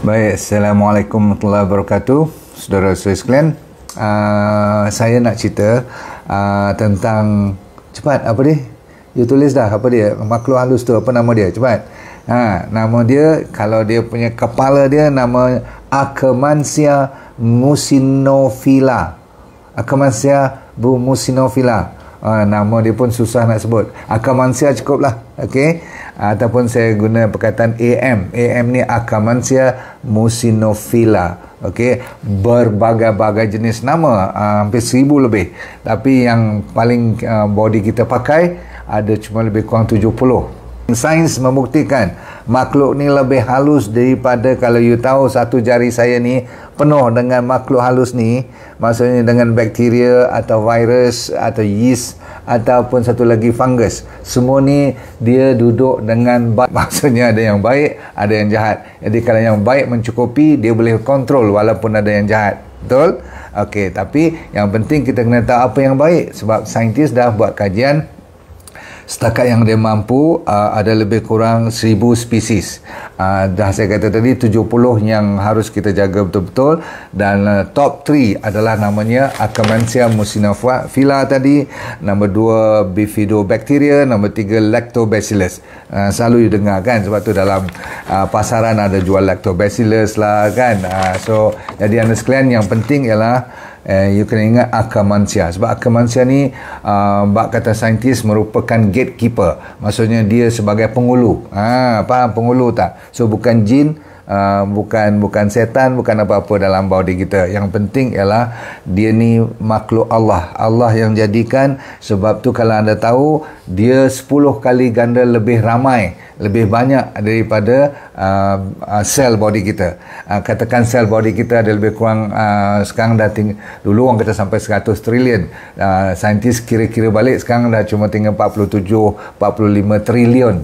Baik, Assalamualaikum warahmatullahi wabarakatuh. Saudara-saudara sekalian, saya nak cerita tentang, cepat, apa dia? You tulis dah, apa dia? Makhluk halus tu, apa nama dia? Cepat. Nama dia, kalau dia punya kepala dia, nama Akkermansia mucinophila. Akkermansia mucinophila. Nama dia pun susah nak sebut. Akkermansia cukup lah. Okay? Ataupun saya guna perkataan AM. AM ni Akkermansia mucinophila. Okay? Berbagai-bagai jenis nama, hampir 1000 lebih. Tapi yang paling body kita pakai ada cuma lebih kurang 70. Sains membuktikan makhluk ni lebih halus daripada, kalau you tahu satu jari saya ni penuh dengan makhluk halus ni, maksudnya dengan bakteria atau virus atau yeast ataupun satu lagi fungus. Semua ni dia duduk dengan maksudnya ada yang baik, ada yang jahat. Jadi kalau yang baik mencukupi, dia boleh kontrol walaupun ada yang jahat. Betul? Okey, tapi yang penting kita kena tahu apa yang baik, sebab saintis dah buat kajian. Setakat yang dia mampu, ada lebih kurang 1000 spesies. Dah saya kata tadi 70 yang harus kita jaga betul-betul, dan top 3 adalah namanya Akkermansia mucinophila tadi, nombor 2 Bifidobacteria, nombor 3 Lactobacillus. Selalu you dengar kan, sebab tu dalam pasaran ada jual Lactobacillus lah kan. So jadi anda sekalian, yang penting ialah you kena ingat Akkermansia, sebab Akkermansia ni bak kata saintis merupakan gatekeeper, maksudnya dia sebagai penghulu. Faham penghulu tak? So bukan jin, bukan setan, bukan apa-apa dalam body kita. Yang penting ialah dia ni makhluk Allah yang jadikan. Sebab tu kalau anda tahu, dia 10 kali ganda lebih ramai, lebih banyak daripada sel body kita. Katakan sel body kita ada lebih kurang sekarang dah dulu orang kata sampai 100 trilion. Saintis kira-kira balik, sekarang dah cuma tinggal 47-45 trilion.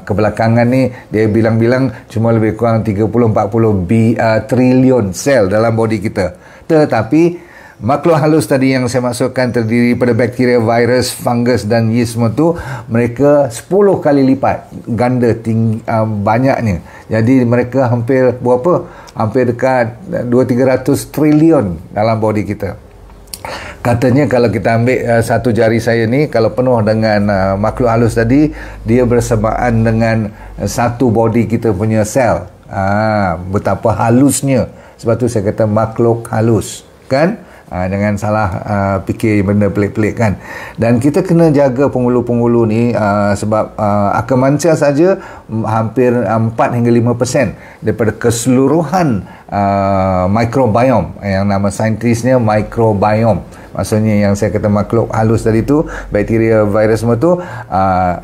Kebelakangan ni dia bilang-bilang cuma lebih kurang 30-40 trilion sel dalam body kita. Tetapi makhluk halus tadi yang saya maksudkan terdiri pada bakteria, virus, fungus dan yeast semua tu, mereka 10 kali lipat ganda banyaknya. Jadi mereka hampir berapa? Hampir dekat 200-300 trilion dalam body kita. Katanya kalau kita ambil satu jari saya ni, kalau penuh dengan makhluk halus tadi, dia bersamaan dengan satu body kita punya sel. Betapa halusnya. Sebab tu saya kata makhluk halus, kan? Jangan salah fikir benda pelik-pelik kan. Dan kita kena jaga penghulu-penghulu ni, sebab Akkermansia saja hampir 4 hingga 5% daripada keseluruhan microbiome, yang nama saintisnya microbiome. Maksudnya yang saya kata makhluk halus tadi tu, bakteria, virus semua tu,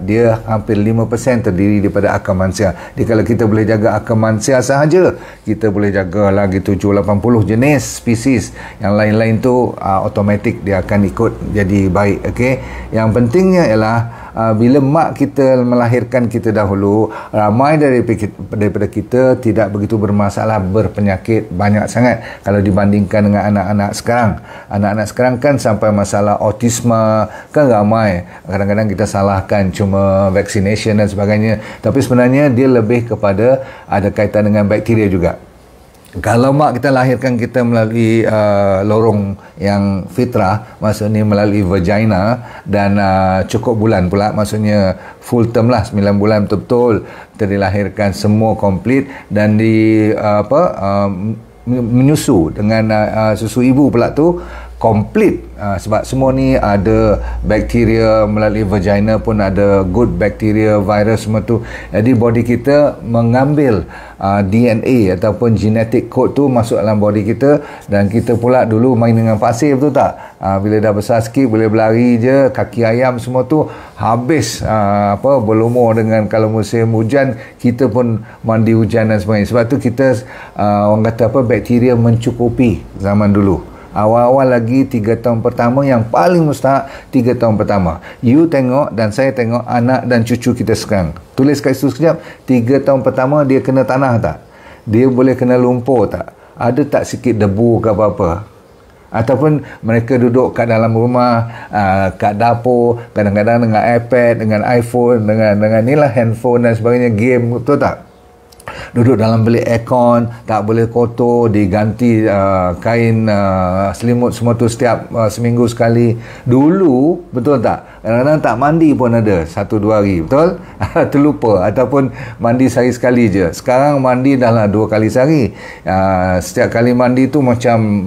dia hampir 5% terdiri daripada Akkermansia. Jadi kalau kita boleh jaga Akkermansia sahaja, kita boleh jaga lagi 7-80 jenis spesies. Yang lain-lain tu automatik dia akan ikut jadi baik. Okay? Yang pentingnya ialah bila mak kita melahirkan kita dahulu, ramai daripada kita tidak begitu bermasalah, berpenyakit banyak sangat kalau dibandingkan dengan anak-anak sekarang. Anak-anak sekarang kan sampai masalah autisme kan ramai. Kadang-kadang kita salahkan cuma vaccination dan sebagainya, tapi sebenarnya dia lebih kepada ada kaitan dengan bakteria juga. Kalau mak kita lahirkan kita melalui lorong yang fitrah, maksudnya melalui vagina, dan cukup bulan pula, maksudnya full term lah, 9 bulan betul-betul dilahirkan semua komplit, dan menyusu dengan susu ibu pula tu komplit. Sebab semua ni ada bakteria, melalui vagina pun ada good bakteria, virus semua tu. Jadi body kita mengambil DNA ataupun genetic code tu masuk dalam body kita, dan kita pula dulu main dengan pasir, betul tak? Bila dah besar sikit boleh berlari je, kaki ayam semua tu habis berlumur dengan, kalau musim hujan kita pun mandi hujan dan sebagainya. Sebab tu kita orang kata bakteria mencukupi zaman dulu. Awal-awal lagi 3 tahun pertama, yang paling mustahak 3 tahun pertama. You tengok dan saya tengok anak dan cucu kita sekarang. Tulis kat situ sekejap. 3 tahun pertama dia kena tanah tak? Dia boleh kena lumpur tak? Ada tak sikit debu ke apa-apa? Ataupun mereka duduk kat dalam rumah, kat dapur, kadang-kadang dengan iPad, dengan iPhone, dengan inilah handphone dan sebagainya, game, betul tak? duduk dalam bilik aircon, tak boleh kotor, diganti kain selimut semua tu setiap seminggu sekali. Dulu, betul tak? Kadang-kadang tak mandi pun ada 1-2 hari, betul? Terlupa, ataupun mandi sehari sekali je. Sekarang mandi dah lah 2 kali sehari. Setiap kali mandi tu macam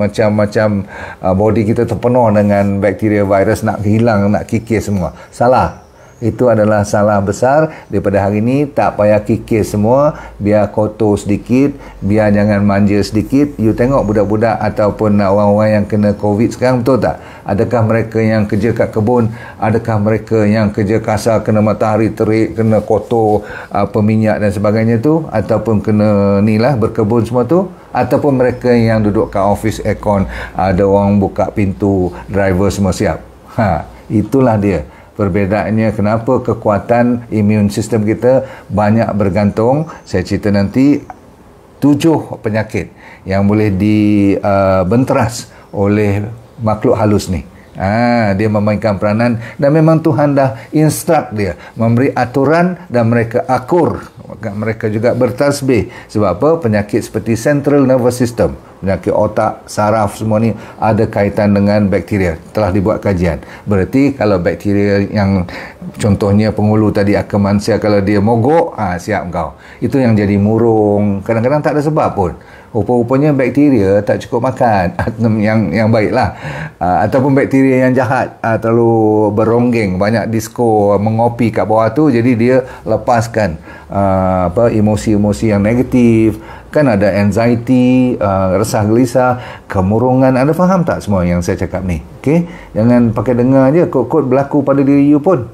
body kita terpenuh dengan bakteria, virus, nak hilang, nak kikis semua. Salah. Itu adalah salah besar. Daripada hari ni tak payah kikis semua, biar kotor sedikit, biar jangan manja sedikit. You tengok budak-budak ataupun orang-orang yang kena COVID sekarang, betul tak? Adakah mereka yang kerja kat kebun, adakah mereka yang kerja kasar, kena matahari terik, kena kotor peminyak dan sebagainya tu, ataupun kena ni lah, berkebun semua tu, ataupun mereka yang duduk kat office aircon, ada orang buka pintu, driver semua siap. Itulah dia perbezaannya kenapa kekuatan imun sistem kita banyak bergantung. Saya cerita nanti 7 penyakit yang boleh dibenteras oleh makhluk halus ni. Dia memainkan peranan, dan memang Tuhan dah instruct dia, memberi aturan, dan mereka akur. Mereka juga bertasbih. Sebab apa? Penyakit seperti central nervous system, penyakit otak, saraf, semua ni ada kaitan dengan bakteria. Telah dibuat kajian. Berarti kalau bakteria yang contohnya penghulu tadi, Akkermansia, kalau dia mogok, siap kau. Itu yang jadi murung. Kadang-kadang tak ada sebab pun. Rupa-rupanya bakteria tak cukup makan yang baiklah, ataupun bakteria yang jahat terlalu beronggeng, banyak disko, mengopi kat bawah tu, jadi dia lepaskan emosi-emosi yang negatif. Kan ada anxiety, resah gelisah, kemurungan. Anda faham tak semua yang saya cakap ni? Okey, jangan pakai dengar je, kod-kod berlaku pada diri you pun.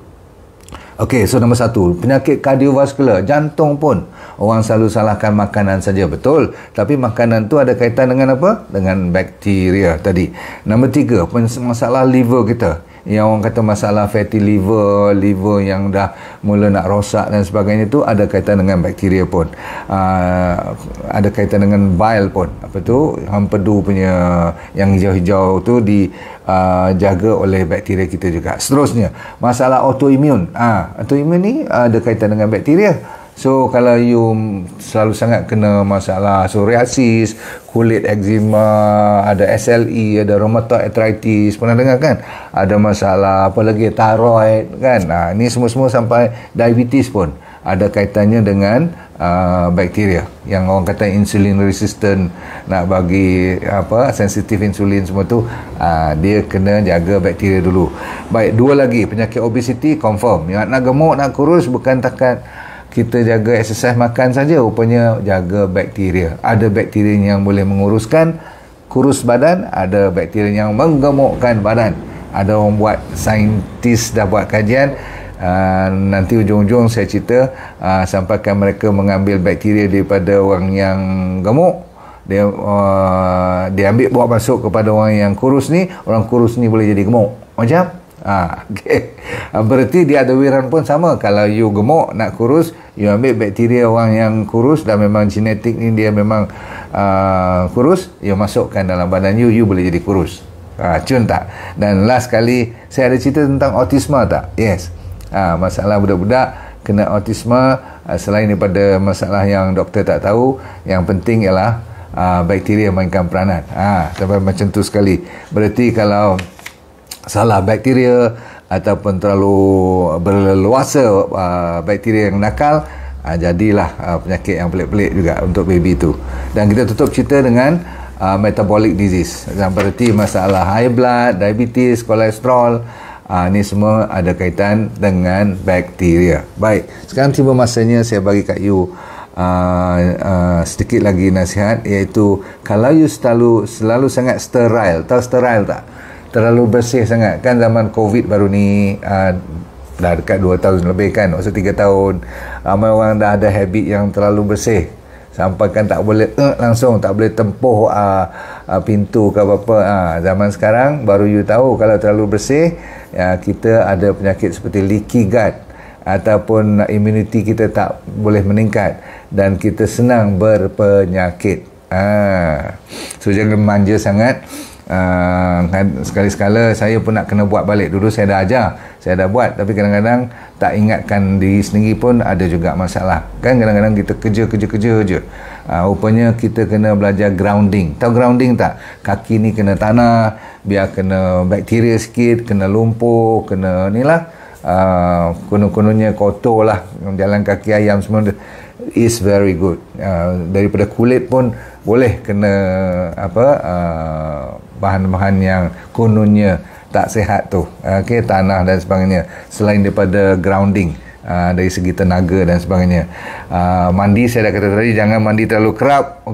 Okey, so nombor 1, penyakit kardiovaskular, jantung pun. Orang selalu salahkan makanan saja, betul. Tapi makanan tu ada kaitan dengan apa? Dengan bakteria tadi. Nombor 3, masalah liver kita. Yang orang kata masalah fatty liver yang dah mula nak rosak dan sebagainya tu, ada kaitan dengan bakteria pun. Ada kaitan dengan bile pun. Apa tu? Empedu punya yang hijau-hijau tu dijaga oleh bakteria kita juga. Seterusnya, masalah autoimun. Autoimun ni ada kaitan dengan bakteria. So kalau you selalu sangat kena masalah psoriasis, kulit eczema, ada SLE, ada rheumatoid arthritis, pernah dengar kan? Ada masalah apa lagi, thyroid kan? Ini semua-semua sampai diabetes pun ada kaitannya dengan bakteria. Yang orang kata insulin resistant, nak bagi sensitif insulin semua tu, dia kena jaga bakteria dulu. Baik, 2 lagi, penyakit obesity confirm. Yang nak gemuk, nak kurus, bukan takat kita jaga exercise makan saja, rupanya jaga bakteria. Ada bakteria yang boleh menguruskan kurus badan, ada bakteria yang menggemukkan badan. Ada orang buat, saintis dah buat kajian, nanti ujung-ujung saya cerita, sampaikan mereka mengambil bakteria daripada orang yang gemuk, dia ambil bawa masuk kepada orang yang kurus ni, orang kurus ni boleh jadi gemuk. Macam okay. Berarti dia ada wiran pun sama. Kalau you gemuk nak kurus, you ambil bakteria orang yang kurus, dan memang genetik ni dia memang kurus, you masukkan dalam badan you boleh jadi kurus. Cun tak? Dan last kali saya ada cerita tentang autisma tak? Yes. Masalah budak-budak kena autisma, selain daripada masalah yang doktor tak tahu, yang penting ialah bakteria mainkan peranan. Sampai macam tu sekali. Berarti kalau salah bakteria ataupun terlalu berleluasa bakteria yang nakal, jadilah penyakit yang pelik-pelik juga untuk baby tu. Dan kita tutup cerita dengan metabolic disease. Berarti masalah high blood, diabetes, kolesterol, ni semua ada kaitan dengan bakteria. Baik, sekarang tiba masanya saya bagi kat you sedikit lagi nasihat, iaitu kalau you selalu sangat sterile. Tahu sterile tak? Terlalu bersih sangat. Kan zaman COVID baru ni, dah dekat 2 tahun lebih kan, maksud 3 tahun, ramai orang dah ada habit yang terlalu bersih, sampai kan tak boleh langsung, tak boleh tempuh pintu ke apa-apa. Zaman sekarang baru you tahu kalau terlalu bersih, kita ada penyakit seperti leaky gut, ataupun immunity kita tak boleh meningkat, dan kita senang berpenyakit. So jangan manja sangat. Sekali-sekala saya pun nak kena buat balik. Dulu saya dah ajar, saya dah buat, tapi kadang-kadang tak ingatkan diri sendiri pun ada juga masalah kan. Kadang-kadang kita kerja je. Rupanya kita kena belajar grounding. Tahu grounding tak? Kaki ni kena tanah, biar kena bakteria sikit, kena lumpur, kena ni lah, konon-kononnya kotor lah, jalan kaki ayam semua. Is very good. Daripada kulit pun boleh kena bahan-bahan yang kononnya tak sihat tu, tanah dan sebagainya, selain daripada grounding dari segi tenaga dan sebagainya. Mandi saya dah kata tadi, jangan mandi terlalu kerap,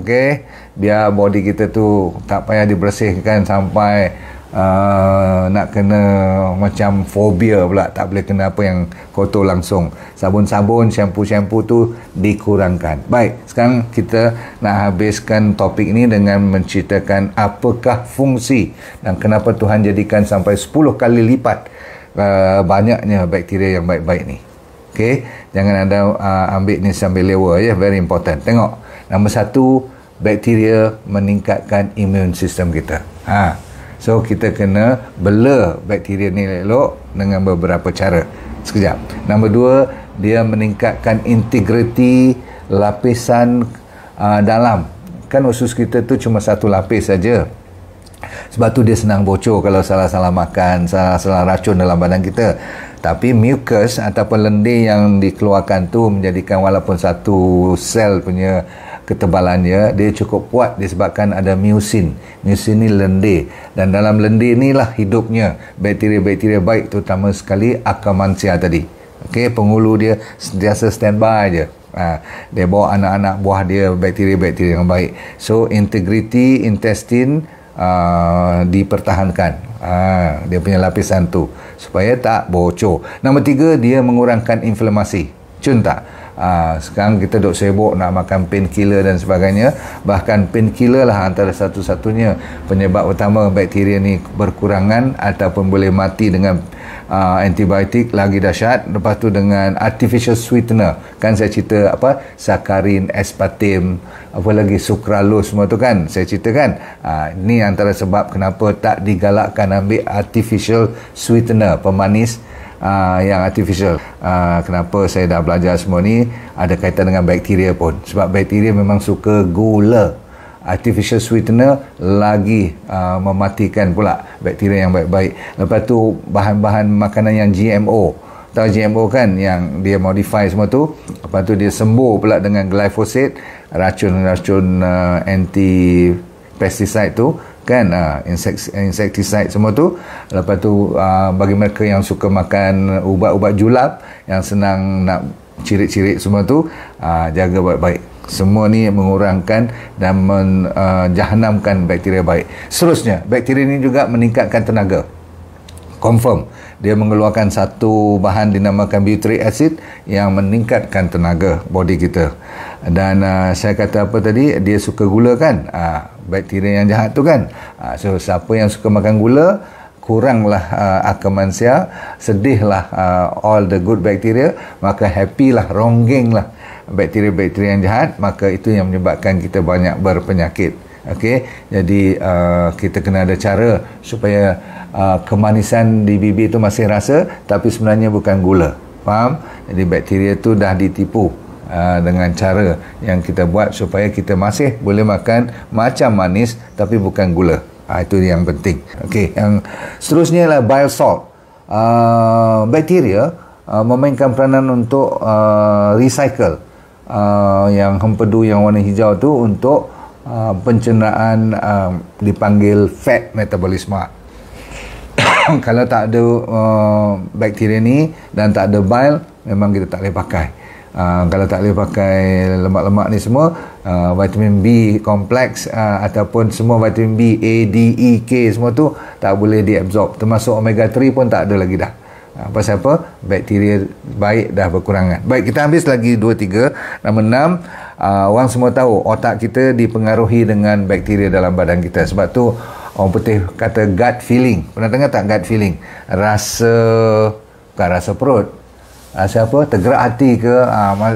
biar body kita tu tak payah dibersihkan sampai nak kena macam fobia pula, tak boleh kena apa yang kotor langsung. Sabun-sabun, shampoo-shampoo tu dikurangkan. Baik, sekarang kita nak habiskan topik ini dengan menceritakan apakah fungsi dan kenapa Tuhan jadikan sampai 10 kali lipat banyaknya bakteria yang baik-baik ni. Jangan anda ambil ni sambil lewa, very important. Tengok, nombor 1, bakteria meningkatkan immune system kita. So kita kena bela bakteria ni elok dengan beberapa cara. Sekejap. Nombor 2, dia meningkatkan integriti lapisan dalam. Kan usus kita tu cuma satu lapis saja. Sebab tu dia senang bocor kalau salah-salah makan, salah-salah racun dalam badan kita. Tapi mucus ataupun lendir yang dikeluarkan tu menjadikan walaupun satu sel punya ketebalannya, dia cukup kuat disebabkan ada mucin. Mucin ni lendir, dan dalam lendir ni lah hidupnya bakteria-bakteria baik, terutama sekali Akkermansia tadi. Penghulu dia sentiasa standby je. Dia bawa anak-anak buah dia, bakteria-bakteria yang baik. So integriti intestine dipertahankan, dia punya lapisan tu, supaya tak bocor. Nombor 3, dia mengurangkan inflamasi. Cun tak? Sekarang kita duk sibuk nak makan painkiller dan sebagainya. Bahkan painkiller lah antara satu-satunya penyebab utama bakteria ni berkurangan ataupun boleh mati dengan antibiotik lagi dahsyat. Lepas tu dengan artificial sweetener, kan saya cerita sakarin, aspartame, apa lagi, sucralose, semua tu kan saya ceritakan. Ni antara sebab kenapa tak digalakkan ambil artificial sweetener, pemanis yang artificial. Kenapa saya dah belajar semua ni, ada kaitan dengan bakteria pun, sebab bakteria memang suka gula. Artificial sweetener lagi mematikan pula bakteria yang baik-baik. Lepas tu bahan-bahan makanan yang GMO, tahu GMO kan, yang dia modify semua tu. Lepas tu dia sembur pula dengan glyphosate, racun-racun anti pesticide tu kan, insecticide semua tu. Lepas tu bagi mereka yang suka makan ubat-ubat julap, yang senang nak cirit-cirit semua tu, jaga baik-baik. Semua ni mengurangkan dan menjahanamkan bakteria baik. Seterusnya, bakteria ni juga meningkatkan tenaga. Confirm, dia mengeluarkan satu bahan dinamakan butyric acid yang meningkatkan tenaga body kita. Dan saya kata apa tadi, dia suka gula kan, bakteria yang jahat tu kan. So siapa yang suka makan gula, kuranglah Akkermansia, sedihlah all the good bacteria, maka happy lah, ronggeng lah bakteria-bakteria yang jahat. Maka itu yang menyebabkan kita banyak berpenyakit. Jadi kita kena ada cara supaya kemanisan di bibir tu masih rasa, tapi sebenarnya bukan gula. Faham? Jadi bakteria tu dah ditipu dengan cara yang kita buat supaya kita masih boleh makan macam manis tapi bukan gula. Itu yang penting. Yang seterusnya adalah bile salt. Bakteria memainkan peranan untuk recycle yang hempedu yang warna hijau tu untuk pencernaan, dipanggil fat metabolisme. Kalau tak ada bakteria ni dan tak ada bile, memang kita tak boleh pakai. Kalau tak boleh pakai lemak-lemak ni semua, vitamin B kompleks ataupun semua vitamin B, A, D, E, K semua tu tak boleh diabsorb, termasuk omega 3 pun tak ada lagi dah. Pasal apa? Bakteria baik dah berkurangan. Baik, kita habis lagi 2-3. Nombor 6, orang semua tahu otak kita dipengaruhi dengan bakteria dalam badan kita. Sebab tu orang putih kata gut feeling. Pernah dengar tak gut feeling? Bukan rasa perut, rasa apa? Tergerak hati ke?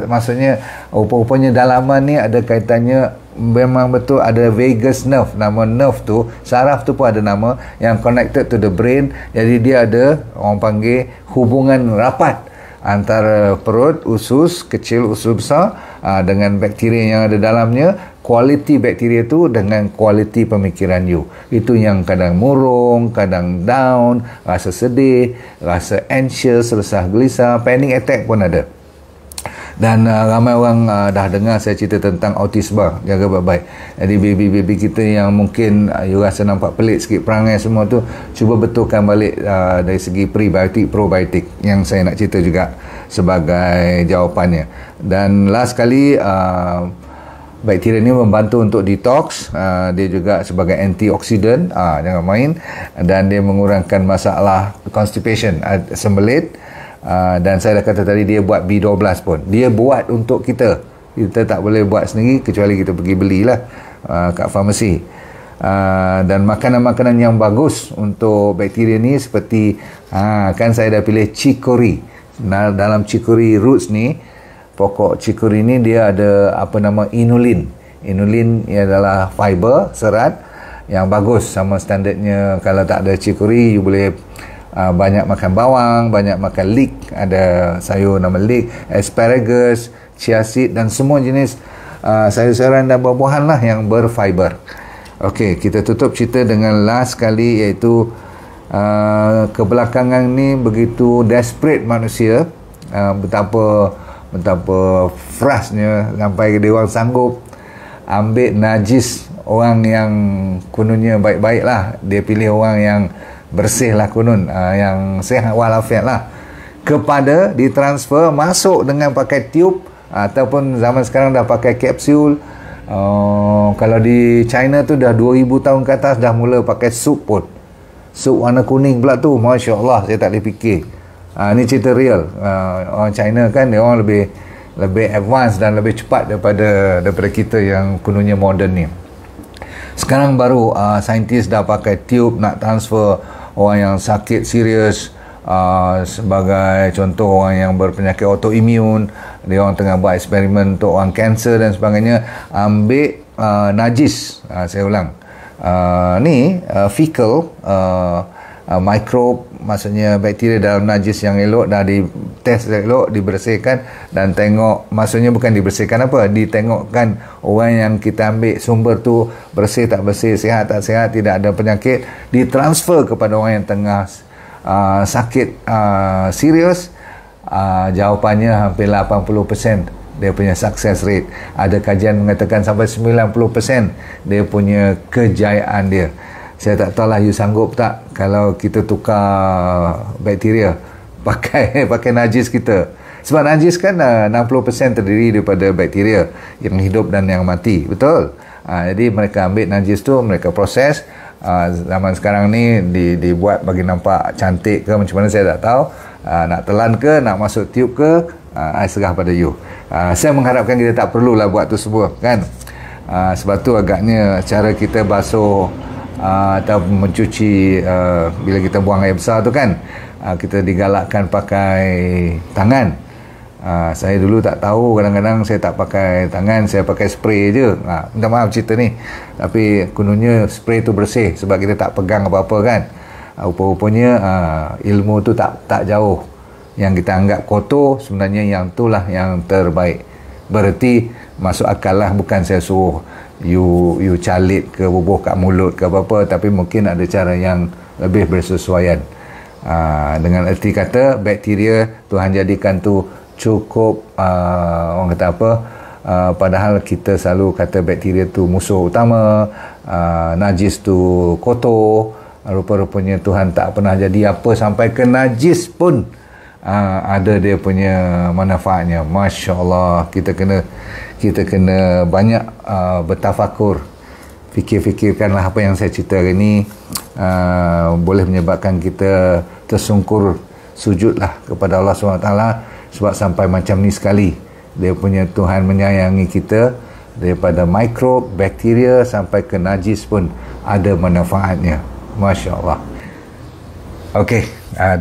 Maksudnya rupanya dalaman ni ada kaitannya memang betul ada vagus nerve. Nama nerve tu, saraf tu pun ada nama, yang connected to the brain. Jadi dia ada, orang panggil, hubungan rapat antara perut, usus kecil, usus besar, dengan bakteria yang ada dalamnya. Kualiti bakteria tu dengan kualiti pemikiran you. Itu yang kadang murung, kadang down, rasa sedih, rasa anxious, rasa gelisah, panic attack pun ada. Dan ramai orang dah dengar saya cerita tentang autisme. Jaga baik-baik. Jadi baby-baby kita yang mungkin you rasa nampak pelik sikit perangai semua tu, cuba betulkan balik dari segi prebiotik, probiotik yang saya nak cerita juga sebagai jawapannya. Dan last kali, bakteria ni membantu untuk detox. Dia juga sebagai antioksidan, jangan main. Dan dia mengurangkan masalah constipation, sembelit. Dan saya dah kata tadi, dia buat B12 pun. Dia buat untuk kita. Kita tak boleh buat sendiri kecuali kita pergi belilah kat farmasi. Dan makanan-makanan yang bagus untuk bakteria ni seperti kan saya dah pilih chicory. Dalam chicory roots ni, pokok chicory ni dia ada apa nama inulin. Inulin adalah fiber, serat yang bagus, sama standardnya. Kalau tak ada chicory, you boleh banyak makan bawang, banyak makan leek, ada sayur nama leek, asparagus, chia seed dan semua jenis sayur-sayuran dan buah-buahan lah yang berfiber. Okey, kita tutup cerita dengan last kali, iaitu kebelakangan ni begitu desperate manusia, betapa frustnya sampai dia orang sanggup ambil najis orang yang kononnya baik-baik lah. Dia pilih orang yang bersih lah konon, yang sihat walafiat lah, kepada ditransfer masuk dengan pakai tube, ataupun zaman sekarang dah pakai kapsul. Kalau di China tu dah 2000 tahun ke atas dah mula pakai sup pun. Sup warna kuning pula tu, Masya Allah, saya tak boleh fikir. Ni cerita real. Orang China kan, dia orang lebih advance dan lebih cepat daripada kita yang kononnya moden ni. Sekarang baru saintis dah pakai tube nak transfer orang yang sakit serius, sebagai contoh orang yang berpenyakit autoimun. Dia orang tengah buat eksperimen untuk orang kanser dan sebagainya, ambil najis, saya ulang, fecal microbe, maksudnya bakteria dalam najis yang elok, dah ditest elok, dibersihkan dan tengok, maksudnya bukan dibersihkan apa, ditengokkan orang yang kita ambil sumber tu bersih tak bersih, sihat tak sihat, tidak ada penyakit, ditransfer kepada orang yang tengah sakit serius. Jawapannya hampir 80% dia punya success rate. Ada kajian mengatakan sampai 90% dia punya kejayaan dia. Saya tak tahulah you sanggup tak kalau kita tukar bakteria pakai najis kita. Sebab najis kan 60% terdiri daripada bakteria yang hidup dan yang mati. Betul? Jadi mereka ambil najis tu, mereka proses. Zaman sekarang ni dibuat bagi nampak cantik ke macam mana saya tak tahu. Nak telan ke, nak masuk tube ke, I serah pada you. Saya mengharapkan kita tak perlulah buat tu semua kan. Sebab tu agaknya cara kita basuh atau mencuci, bila kita buang air besar tu kan, kita digalakkan pakai tangan. Saya dulu tak tahu, kadang-kadang saya tak pakai tangan, saya pakai spray je. Minta maaf cerita ni, tapi kononnya spray tu bersih sebab kita tak pegang apa-apa kan. Rupa-rupanya ilmu tu tak jauh. Yang kita anggap kotor, sebenarnya yang tu lah yang terbaik. Berarti masuk akal lah, bukan saya suruh you calit ke bubuh kat mulut ke apa-apa, tapi mungkin ada cara yang lebih bersesuaian. Dengan erti kata bakteria Tuhan jadikan tu cukup, orang kata apa, padahal kita selalu kata bakteria tu musuh utama, najis tu kotor. Rupa-rupanya Tuhan tak pernah jadi apa, sampai ke najis pun ada dia punya manfaatnya. Masya Allah, kita kena banyak bertafakur, fikirkanlah apa yang saya cerita hari ni, boleh menyebabkan kita tersungkur sujudlah kepada Allah SWT. Sebab sampai macam ni sekali dia punya Tuhan menyayangi kita, daripada mikrob, bakteria sampai ke najis pun ada manfaatnya. Masya Allah. Okey,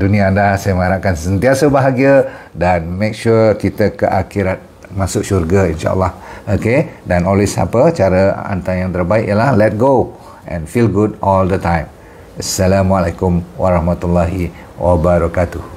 dunia anda saya mengharapkan sentiasa bahagia dan make sure kita ke akhirat masuk syurga insya-Allah. Okey, dan always apa, cara antara yang terbaik ialah let go and feel good all the time. Assalamualaikum warahmatullahi wabarakatuh.